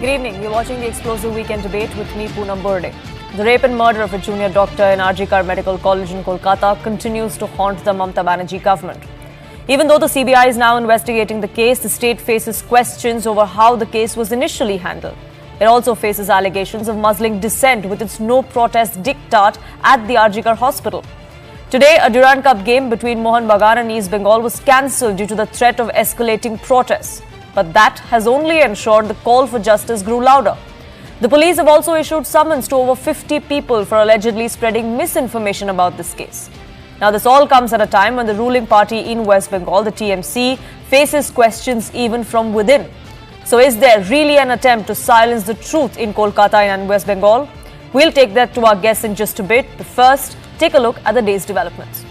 Good evening. You're watching the explosive weekend debate with me, Poonam Burde. The rape and murder of a junior doctor in RG Medical College in Kolkata continues to haunt the Mamata Banerjee government. Even though the CBI is now investigating the case, the state faces questions over how the case was initially handled. It also faces allegations of muzzling dissent with its no protest diktat at the RG hospital. Today, a Durand Cup game between Mohun Bagan and East Bengal was cancelled due to the threat of escalating protests. But that has only ensured the call for justice grew louder. The police have also issued summons to over 50 people for allegedly spreading misinformation about this case. Now, this all comes at a time when the ruling party in West Bengal, the TMC, faces questions even from within. So, is there really an attempt to silence the truth in Kolkata and West Bengal? We'll take that to our guests in just a bit. But first, take a look at the day's developments.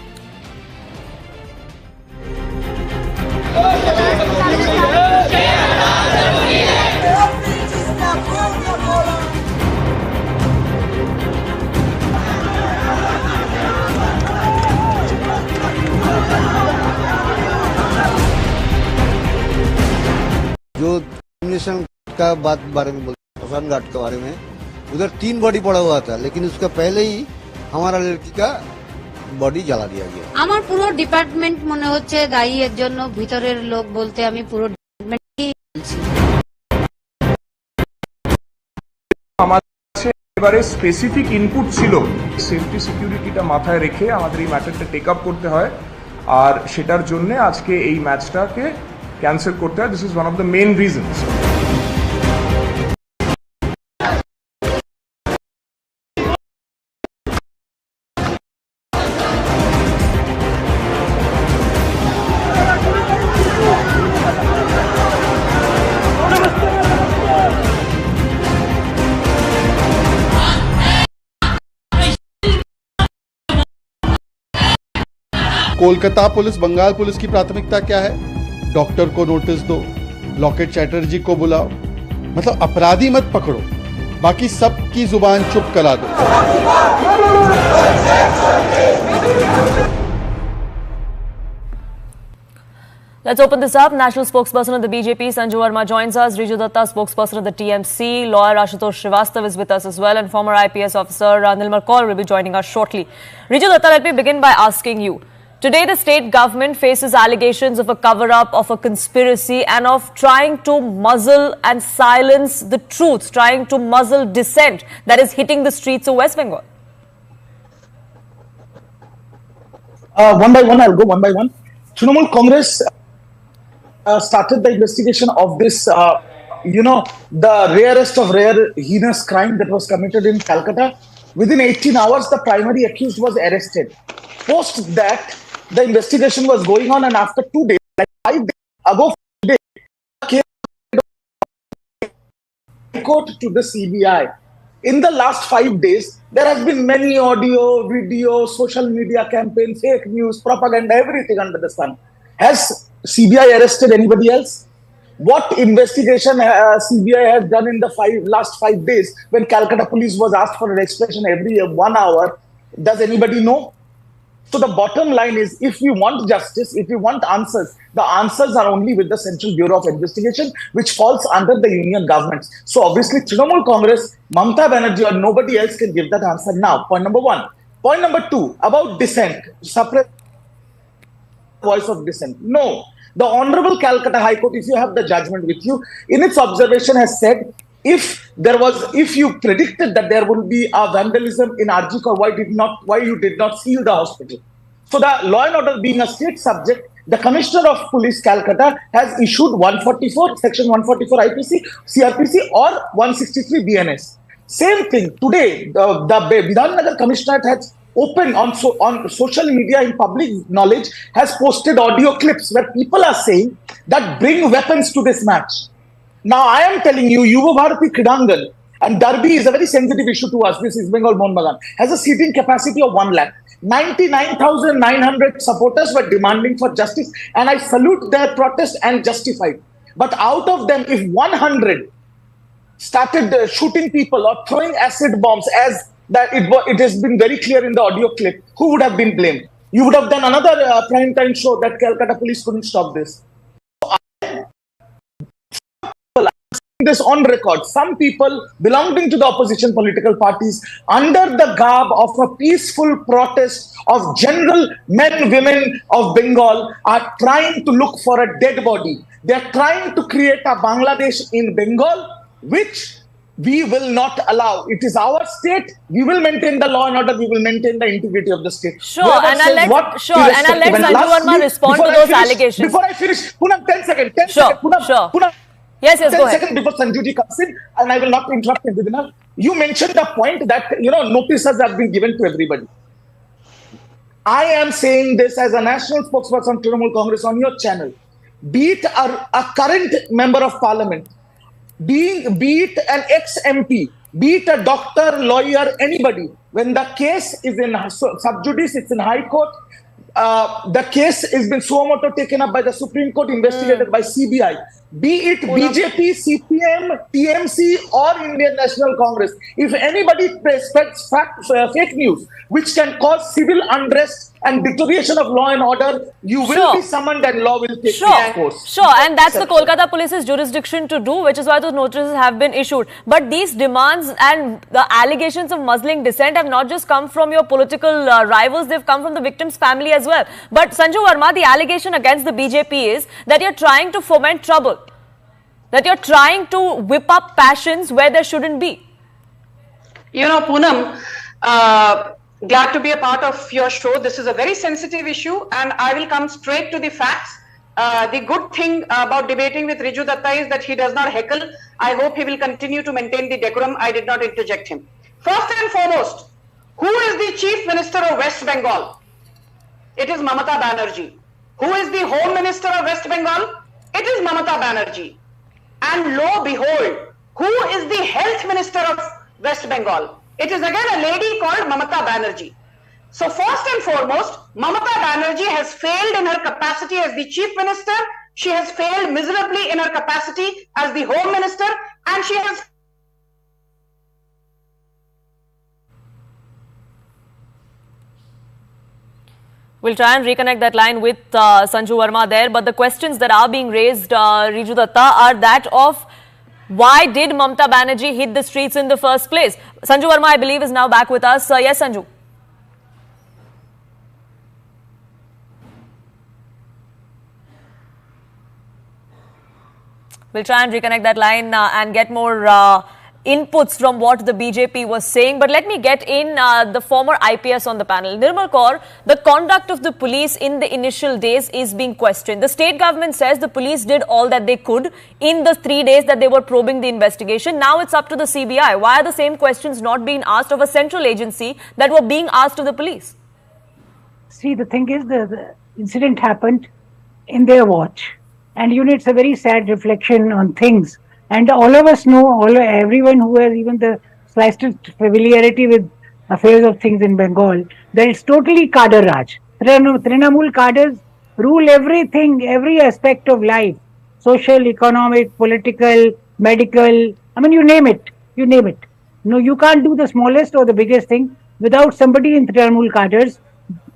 जो elimination का बारे में बोलते श्मशान घाट के बारे में, उधर 3 बॉडी पड़ा हुआ था, लेकिन उसका पहले ही हमारा लड़की का बॉडी जला दिया गया। আমার পুরো ডিপার্টমেন্ট মনে হচ্ছে দায়ী এর জন্য, ভিতরের লোক বলতে আমি পুরো ডিপার্টমেন্টই বলছি। আমার কাছে এবারে স্পেসিফিক ইনপুট ছিল, সেফটি সিকিউরিটিটা মাথায় রেখে আমাদের এই ম্যাটারটা টেক আপ করতে হয়, আর সেটার জন্য আজকে এই ম্যাচটাকে ক্যান্সেল করতে হয়। This is one of the main reasons. Kolkata police, Bengal police की प्राथमिकता क्या है? डॉक्टर को नोटिस दो, लॉकेट चैटर्जी को बुलाओ, मतलब अपराधी मत पकड़ो, बाकी सबकी जुबान चुप करा दो। Let's open this up. National spokesperson of the BJP, Sanju Verma, joins us. Riju Datta, spokesperson of the TMC. Lawyer Ashutosh Srivastava is with us as well. And former IPS officer Nilmar Kaur will be joining us shortly. Riju Datta, let me begin by asking you. Today, the state government faces allegations of a cover-up, of a conspiracy and of trying to muzzle and silence the truth, trying to muzzle dissent that is hitting the streets of West Bengal. One by one, I'll go one by one. Trinamool Congress started the investigation of this, the rarest of rare heinous crime that was committed in Calcutta. Within 18 hours, the primary accused was arrested. Post that, the investigation was going on, and after 2 days, like 5 days ago, came court to the CBI. In the last 5 days, there has been many audio, video, social media campaign, fake news, propaganda, everything under the sun. Has CBI arrested anybody else? What investigation CBI has done in the last 5 days when Calcutta police was asked for an explanation every 1 hour? Does anybody know? So the bottom line is, if we want justice, if we want answers, the answers are only with the Central Bureau of Investigation, which falls under the union governments. So obviously, Trinamool Congress, Mamata Banerjee or nobody else can give that answer now. Point number one. Point number two, about dissent, suppress voice of dissent. No. The Honorable Calcutta High Court, if you have the judgment with you, in its observation has said, if you predicted that there will be a vandalism in Arjikar, why you did not seal the hospital? So the law and order being a state subject, the Commissioner of Police Calcutta has issued 144, section 144 IPC, CRPC or 163 BNS. Same thing today, the Vidhannagar Commissioner has opened on social media in public knowledge, has posted audio clips where people are saying that bring weapons to this match. Now, I am telling you, Yuva Bharati Kridangan, and Derby is a very sensitive issue to us. This is Bengal Mohun Bagan, has a seating capacity of 1 lakh. 99,900 supporters were demanding for justice, and I salute their protest and justified. But out of them, if 100 started shooting people or throwing acid bombs, as that it has been very clear in the audio clip, who would have been blamed? You would have done another prime time show that Calcutta police couldn't stop this. this on record. Some people belonging to the opposition political parties, under the garb of a peaceful protest of general men, women of Bengal, are trying to look for a dead body. They are trying to create a Bangladesh in Bengal, which we will not allow. It is our state. We will maintain the law and order. We will maintain the integrity of the state. Sure, and I'll let Sanju Verma respond to those allegations. Before I finish, Poonam, 10 seconds. 10 Sure, seconds. Poonam, sure. Poonam, Yes, go 10 ahead. seconds before Sanjuji comes in, and I will not interrupt him within a. You mentioned the point that, notices have been given to everybody. I am saying this as a national spokesperson of Trinamool Congress on your channel. Be it a current member of parliament, be it an ex-MP, be it a doctor, lawyer, anybody, when the case is in sub judice, it's in High Court, the case has been suo motu taken up by the Supreme Court, investigated by CBI. Be it BJP, CPM, TMC, or Indian National Congress. If anybody spreads fake news, which can cause civil unrest and deterioration of law and order, you will be summoned and law will take its course. Sure, and that's the Kolkata Police's jurisdiction to do, which is why those notices have been issued. But these demands and the allegations of Muslim descent have not just come from your political rivals, they've come from the victim's family as well. But Sanju Verma, the allegation against the BJP is that you're trying to foment trouble, that you're trying to whip up passions where there shouldn't be. Poonam, glad to be a part of your show. This is a very sensitive issue, and I will come straight to the facts. The good thing about debating with Riju Datta is that he does not heckle. I hope he will continue to maintain the decorum. I did not interject him. First and foremost, who is the Chief Minister of West Bengal? It is Mamata Banerjee. Who is the Home Minister of West Bengal? It is Mamata Banerjee. And lo behold, who is the Health Minister of West Bengal? It is again a lady called Mamata Banerjee. So first and foremost, Mamata Banerjee has failed in her capacity as the Chief Minister. She has failed miserably in her capacity as the Home Minister, and she has We'll try and reconnect that line with Sanju Verma there. But the questions that are being raised, Riju Datta, are that of why did Mamata Banerjee hit the streets in the first place? Sanju Verma, I believe, is now back with us. Yes, Sanju. We'll try and reconnect that line and get more inputs from what the BJP was saying. But let me get in the former IPS on the panel. Nirmal Kaur, the conduct of the police in the initial days is being questioned. The state government says the police did all that they could in the 3 days that they were probing the investigation. Now it's up to the CBI. Why are the same questions not being asked of a central agency that were being asked of the police? See, the thing is, the incident happened in their watch. And it's a very sad reflection on things. And all of us know, everyone who has even the slightest familiarity with affairs of things in Bengal, that it's totally Kadar Raj. Trinamool cadres rule everything, every aspect of life. Social, economic, political, medical, you name it. You name it. No, you can't do the smallest or the biggest thing without somebody in Trinamool cadres,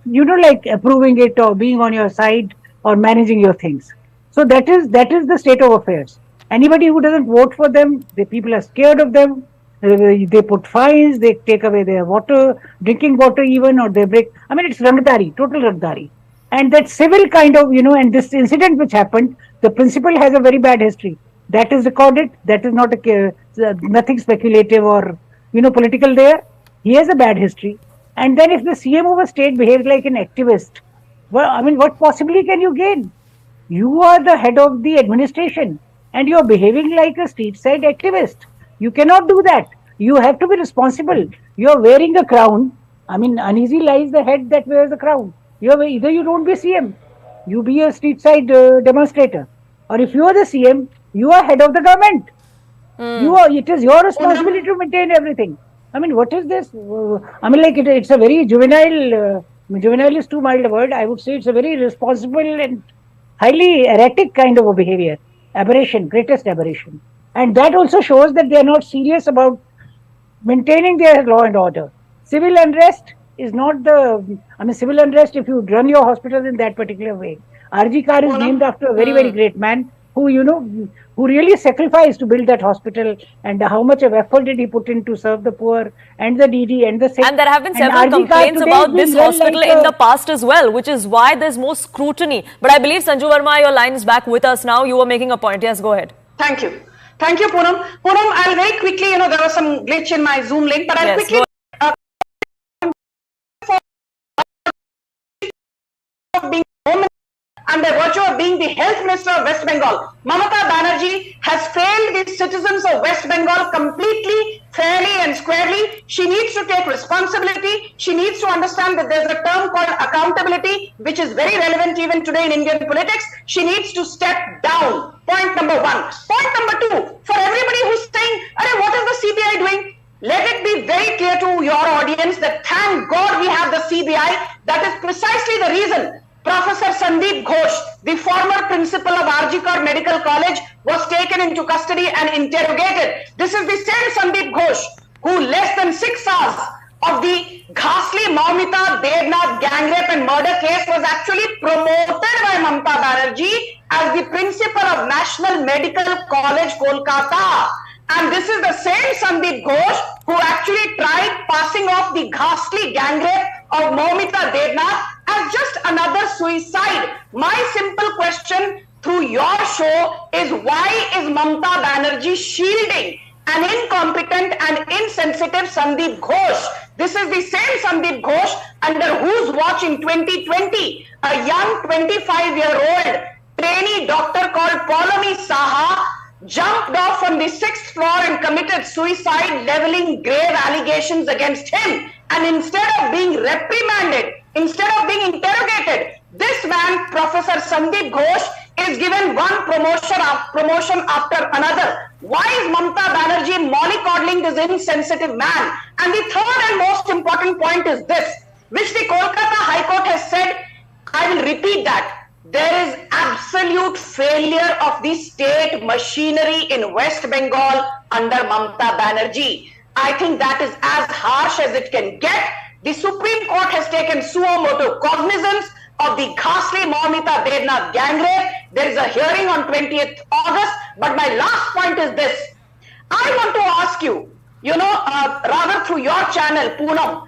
like approving it or being on your side or managing your things. So that is the state of affairs. Anybody who doesn't vote for them, the people are scared of them. They put fines, they take away their water, drinking water even, or they break. It's rangdari, total rangdari. And that civil kind of, and this incident which happened, the principal has a very bad history. That is recorded. That is not nothing speculative or, political there. He has a bad history. And then if the CM of a state behaves like an activist, well, what possibly can you gain? You are the head of the administration and you are behaving like a street side activist. You cannot do that. You have to be responsible. You are wearing a crown. Uneasy lies the head that wears the crown. Either you don't be CM, you be a street side demonstrator. Or if you are the CM, you are head of the government. It is your responsibility to maintain everything. What is this? It's a very juvenile is too mild a word. I would say it's a very responsible and highly erratic kind of a behavior. Aberration, greatest aberration. And that also shows that they are not serious about maintaining their law and order. Civil unrest is not civil unrest if you run your hospitals in that particular way. RG Kar is named after a very, very great man. who, who really sacrificed to build that hospital, and how much of effort did he put in to serve the poor and the needy and the sick. And there have been several complaints about this hospital in the past as well, which is why there's more scrutiny. But I believe Sanju Verma, your line is back with us now. You were making a point. Yes, go ahead. Thank you. Thank you, Poonam. Poonam, I'll very quickly, there was some glitch in my Zoom link, but I'll quickly... being home and by virtue of being the health minister of West Bengal, Mamata Banerjee has failed the citizens of West Bengal completely, fairly and squarely. She needs to take responsibility. She needs to understand that there's a term called accountability, which is very relevant even today in Indian politics. She needs to step down. Point number one. Point number two, for everybody who's saying, what is the CBI doing? Let it be very clear to your audience that thank God we have the CBI. That is precisely the reason Professor Sandeep Ghosh, the former principal of R.G. Kar Medical College, was taken into custody and interrogated. This is the same Sandeep Ghosh who less than 6 hours of the ghastly Maumita Devnath gang rape and murder case was actually promoted by Mamata Banerjee as the principal of National Medical College, Kolkata. And this is the same Sandeep Ghosh who actually tried passing off the ghastly gang rape of Maumita Devnath as just another suicide. My simple question through your show is, why is Mamata Banerjee shielding an incompetent and insensitive Sandeep Ghosh? This is the same Sandeep Ghosh under whose watch in 2020, a young 25-year-old trainee doctor called Paulami Saha jumped off from the 6th floor and committed suicide, leveling grave allegations against him. And instead of being reprimanded, instead of being interrogated, this man, Professor Sandeep Ghosh, is given one promotion after another. Why is Mamata Banerjee mollycoddling this insensitive man? And the third and most important point is this, which the Kolkata High Court has said, I will repeat that. There is absolute failure of the state machinery in West Bengal under Mamata Banerjee. I think that is as harsh as it can get. The Supreme Court has taken suo motu cognizance of the ghastly Maumita Devnath gang rape. There is a hearing on 20th August. But my last point is this. I want to ask you, rather through your channel, Poonam,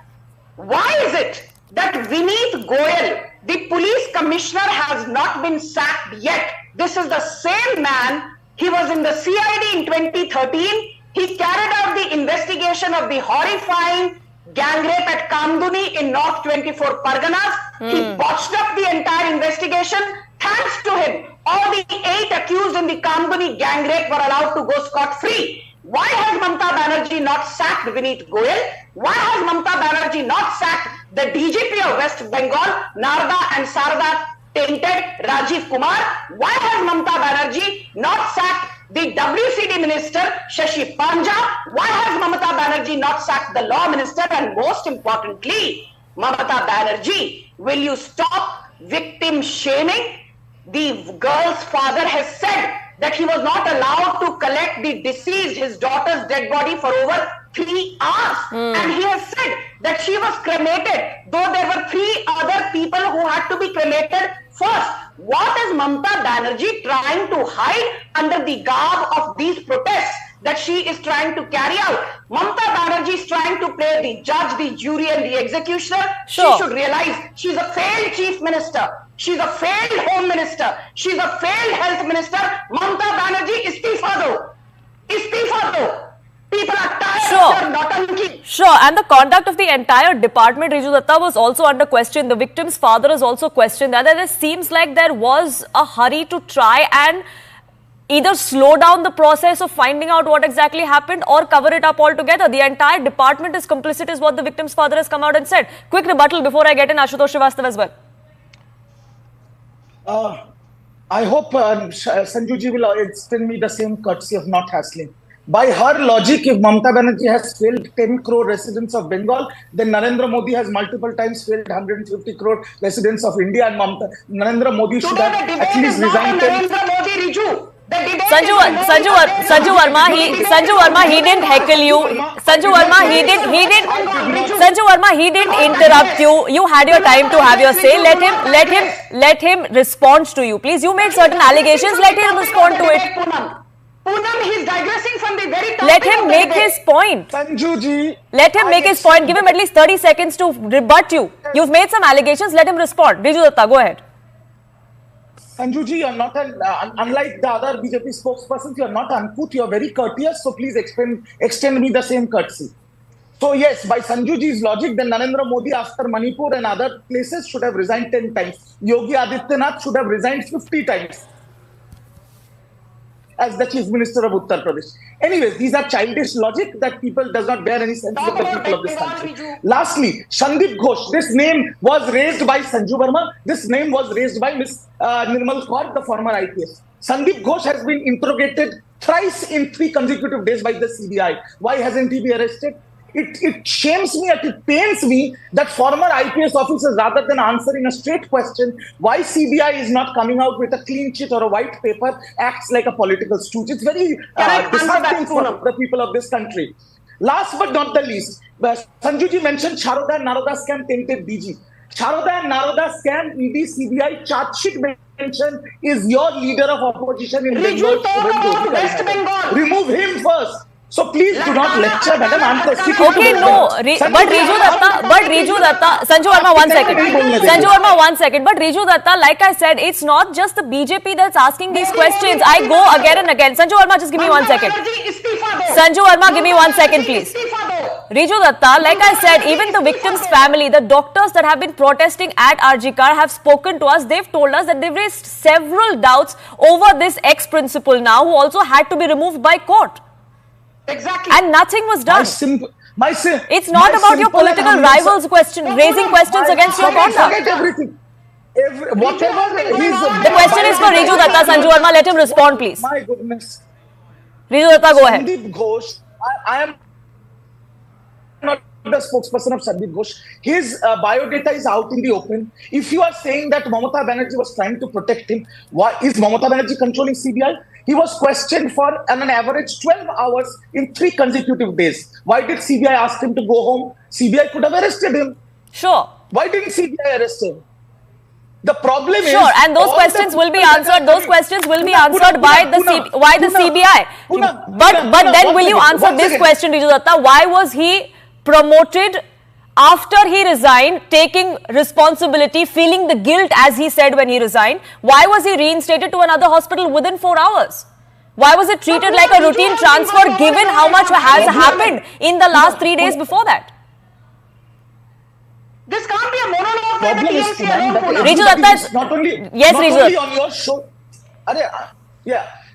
why is it that Vineet Goyal, the police commissioner, has not been sacked yet? This is the same man. He was in the CID in 2013. He carried out the investigation of the horrifying gang rape at Kamduni in North 24 Parganas. He botched up the entire investigation. Thanks to him, all the 8 accused in the Kamduni gang rape were allowed to go scot-free. Why has Mamata Banerjee not sacked Vineet Goyal? Why has Mamata Banerjee not sacked the DGP of West Bengal, Narda and Sarda tainted Rajiv Kumar? Why has Mamata Banerjee not sacked the WCD minister, Shashi Panja? Why has Mamata Banerjee not sacked the law minister? And most importantly, Mamata Banerjee, will you stop victim shaming? The girl's father has said that he was not allowed to collect the deceased, his daughter's dead body, for over 3 hours. And he has said that she was cremated, though there were 3 other people who had to be cremated first. What is Mamata Banerjee trying to hide under the garb of these protests that she is trying to carry out? Mamata Banerjee is trying to play the judge, the jury and the executioner. Sure. She should realize she's a failed chief minister. She's a failed home minister. She's a failed health minister. Mamata Banerjee, istifa do. Istifa do. People are tired of nautanki. Sure, and the conduct of the entire department, Riju Datta, was also under question. The victim's father is also questioned. That it seems like there was a hurry to try and either slow down the process of finding out what exactly happened or cover it up altogether. The entire department is complicit, is what the victim's father has come out and said. Quick rebuttal before I get in Ashutosh Srivastava as well. I hope Sanjuji will extend me the same courtesy of not hassling. By her logic, if Mamata Banerjee has failed 10 crore residents of Bengal, then Narendra Modi has multiple times failed 150 crore residents of India, and Narendra Modi should have at least resigned. Narendra Modi, Riju. Sanju Verma, he didn't heckle you. Sanju Verma, he didn't. Sanju Verma, he didn't interrupt you. You had your time to have your say. Let him respond to you, please. You made certain allegations. Let him respond to it. Poonam, he's digressing from the very topic. Let him make his point. Sanju ji, Let him make his point. Give him at least 30 seconds to rebut you. You've made some allegations. Let him respond. Riju Datta, go ahead. Sanju ji, you're not unlike the other BJP spokespersons, you're not uncouth, you're very courteous, so please extend me the same courtesy. So yes, by Sanju ji's logic, then Narendra Modi after Manipur and other places should have resigned 10 times. Yogi Adityanath should have resigned 50 times as the Chief Minister of Uttar Pradesh. Anyways, these are childish logic that people does not bear any sense with the people of this country. Lastly, Sandeep Ghosh, this name was raised by Sanju Verma. This name was raised by Ms. Nirmal Kaur, the former IPS. Sandeep Ghosh has been interrogated thrice in 3 consecutive days by the CBI. Why hasn't he been arrested? It shames me, it pains me that former IPS officers, rather than answering a straight question, why CBI is not coming out with a clean sheet or a white paper, acts like a political stooge. It's very disheartening for the people of this country. Last but not the least, Sanju ji mentioned Sharoda and Naroda scam tainted DG. Sharoda and Naroda scam, ED, CBI charge sheet mention is your leader of opposition in Bengal. West Bengal. Remove him first. So please do not lecture, madam. I'm Okay, no, but Riju Datta, Sanju Verma, 1 second. Sanju Verma, 1 second. But Riju Datta, like I said, it's not just the BJP that's asking these questions. I go again and again. Sanju Verma, just give me 1 second. Sanju Verma, give me 1 second, please. Riju Datta, like I said, even the victim's family, the doctors that have been protesting at RG Kar have spoken to us. They've told us that they've raised several doubts over this ex-principal now, who also had to be removed by court. Exactly. And nothing was done. It's not about your political rivals raising questions against your conduct. Forget everything. The question is for Riju Datta. Sanju Verma, let him respond, please. My goodness. Riju Datta, go ahead. Sandeep Ghosh, I am not the spokesperson of Sandeep Ghosh. His biodata is out in the open. If you are saying that Mamata Banerjee was trying to protect him, why is Mamata Banerjee controlling CBI? He was questioned for an average 12 hours in 3 consecutive days. Why did CBI ask him to go home? CBI could have arrested him. Sure. Why didn't CBI arrest him? The problem is... Sure, and those questions will be answered. Those questions will be answered by the CBI. But then will you answer this question, Riju Datta? Why was he promoted after he resigned, taking responsibility, feeling the guilt as he said when he resigned? Why was he reinstated to another hospital within 4 hours? Why was it treated like a routine transfer given how much has happened in the last 3 days before that? This can't be a monologue by the TMC alone. Riju Datta, not only on your show.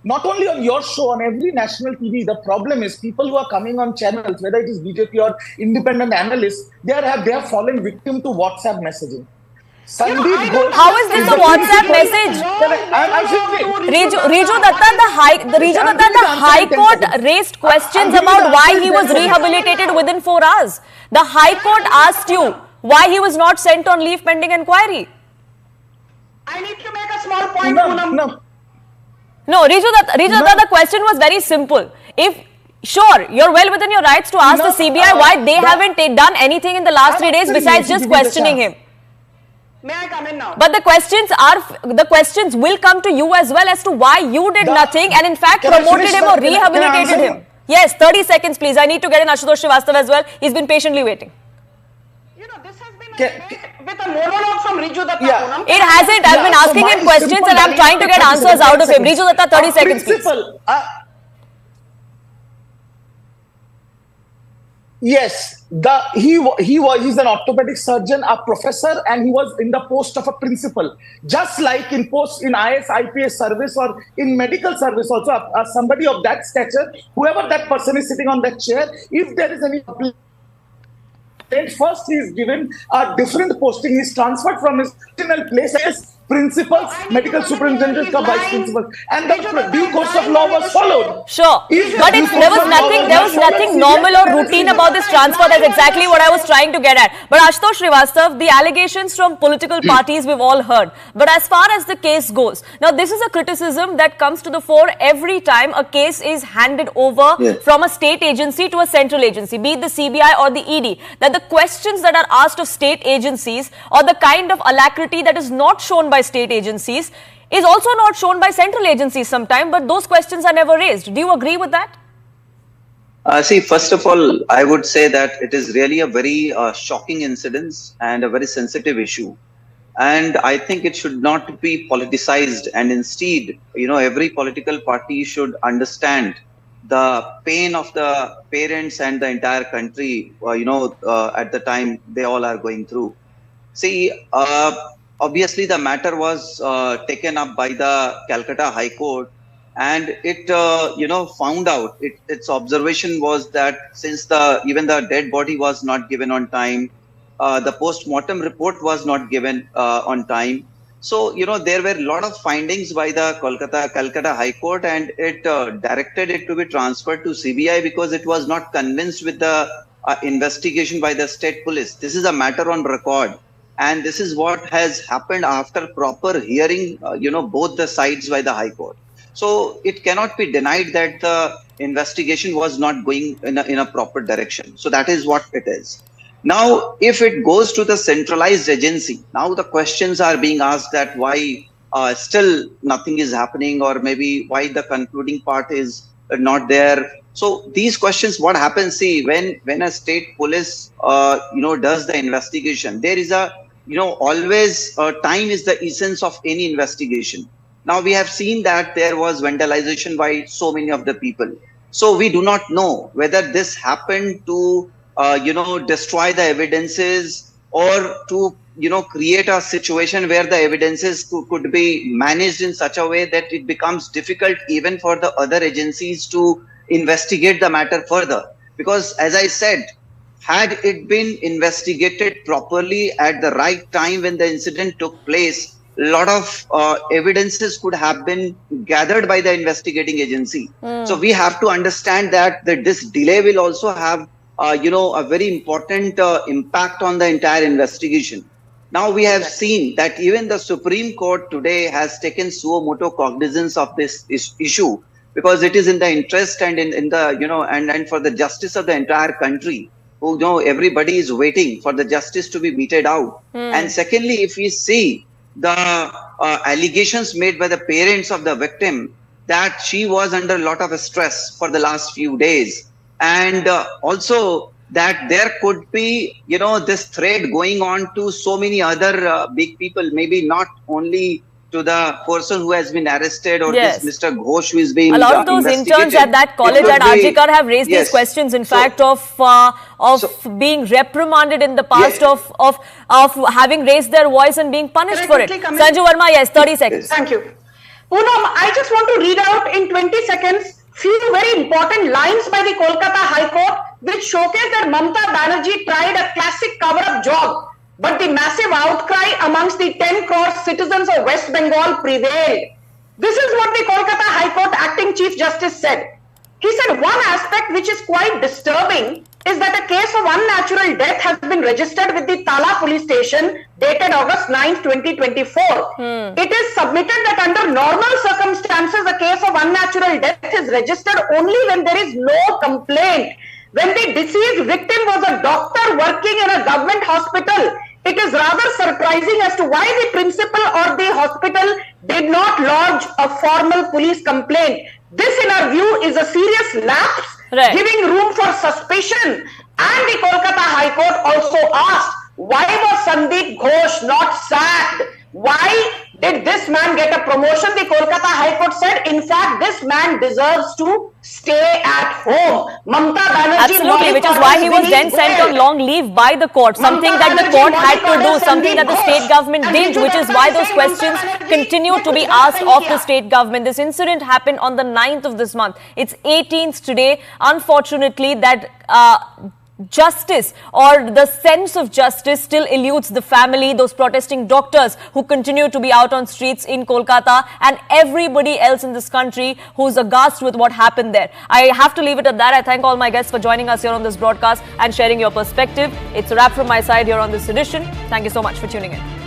Not only on your show, on every national TV, the problem is people who are coming on channels, whether it is BJP or independent analysts, they have fallen victim to WhatsApp messaging. How is this a WhatsApp message? Riju Datta, the High Court raised questions about why he was rehabilitated within 4 hours. The High Court asked you why he was not sent on leave pending inquiry. I need to make a small point, No, Riju Datta, the question was very simple. Sure, you're well within your rights to ask the CBI why they haven't done anything in the last 3 days besides just questioning him. May I come in now? But the questions will come to you as well as to why you did nothing and in fact promoted him or rehabilitated him. Yes, 30 seconds please. I need to get in Ashutosh Srivastava as well. He's been patiently waiting. You know, this has been a debate with a monologue from Riju Datta. It hasn't. I've been asking him questions and I'm trying to get answers out of him. Riju Datta, 30 seconds please. Yes, he's an orthopedic surgeon, a professor, and he was in the post of a principal. Just like in IS, IPS service or in medical service also, somebody of that stature, whoever that person is sitting on that chair, if there is any first he is given a different posting, he is transferred from his original place as principals, medical superintendent, vice principal, and the due course of law was followed. Sure, but there was nothing normal or routine about this transfer. That's exactly what I was trying to get at. But Ashutosh Srivastava, the allegations from political parties we've all heard. But as far as the case goes, now this is a criticism that comes to the fore every time a case is handed over from a state agency to a central agency, be it the CBI or the ED, that the questions that are asked of state agencies or the kind of alacrity that is not shown by state agencies is also not shown by central agencies sometimes, but those questions are never raised. Do you agree with that? See, first of all, I would say that it is really a very shocking incident and a very sensitive issue. And I think it should not be politicized. And instead, every political party should understand the pain of the parents and the entire country, at the time they all are going through. See, obviously the matter was taken up by the Calcutta High Court, and it, found out, its observation was that since even the dead body was not given on time, the post-mortem report was not given on time. So, there were a lot of findings by the Calcutta High Court, and it directed it to be transferred to CBI because it was not convinced with the investigation by the state police. This is a matter on record. And this is what has happened after proper hearing, both the sides by the High Court. So it cannot be denied that the investigation was not going in a proper direction. So that is what it is. Now, if it goes to the centralized agency, now the questions are being asked that why still nothing is happening, or maybe why the concluding part is not there. So these questions, what happens, see, when a state police, does the investigation, there is a, always time is the essence of any investigation. Now we have seen that there was vandalization by so many of the people. So we do not know whether this happened to, destroy the evidences, or to, create a situation where the evidences could be managed in such a way that it becomes difficult even for the other agencies to investigate the matter further. Because as I said, had it been investigated properly at the right time when the incident took place, a lot of evidences could have been gathered by the investigating agency. So we have to understand that this delay will also have, a very important impact on the entire investigation. Now we have seen that even the Supreme Court today has taken suo moto cognizance of this issue, because it is in the interest and in the, and for the justice of the entire country. Everybody is waiting for the justice to be meted out. And secondly, if we see the allegations made by the parents of the victim, that she was under a lot of stress for the last few days, and also that there could be, this thread going on to so many other big people, maybe not only to the person who has been arrested, or this Mr. Ghosh who is being investigated. A lot of those interns at that college at RGKar have raised these questions, in fact, of being reprimanded in the past, of having raised their voice and being punished for it. Sanju Verma, yes, 30 seconds. Thank you. Poonam, I just want to read out in 20 seconds few very important lines by the Kolkata High Court which showcase that Mamata Banerjee tried a classic cover-up job, but the massive outcry amongst the 10 crore citizens of West Bengal prevailed. This is what the Kolkata High Court Acting Chief Justice said. He said one aspect which is quite disturbing is that a case of unnatural death has been registered with the Tala police station dated August 9, 2024. It is submitted that under normal circumstances, a case of unnatural death is registered only when there is no complaint. When the deceased victim was a doctor working in a government hospital, it is rather surprising as to why the principal or the hospital did not lodge a formal police complaint. This, in our view, is a serious lapse, giving room for suspicion. And the Kolkata High Court also asked, why was Sandeep Ghosh not sacked? Why did this man get a promotion? The Kolkata High Court said, in fact, this man deserves to stay at home. Mamata Banerjee, absolutely, which is why he was then sent on long leave by the court, something that the court had to do, something that the state government did, which is why those questions continue to be asked of the state government. This incident happened on the 9th of this month. It's 18th today. Unfortunately, that justice or the sense of justice still eludes the family, those protesting doctors who continue to be out on streets in Kolkata, and everybody else in this country who's aghast with what happened there. I have to leave it at that. I thank all my guests for joining us here on this broadcast and sharing your perspective. It's a wrap from my side here on this edition. Thank you so much for tuning in.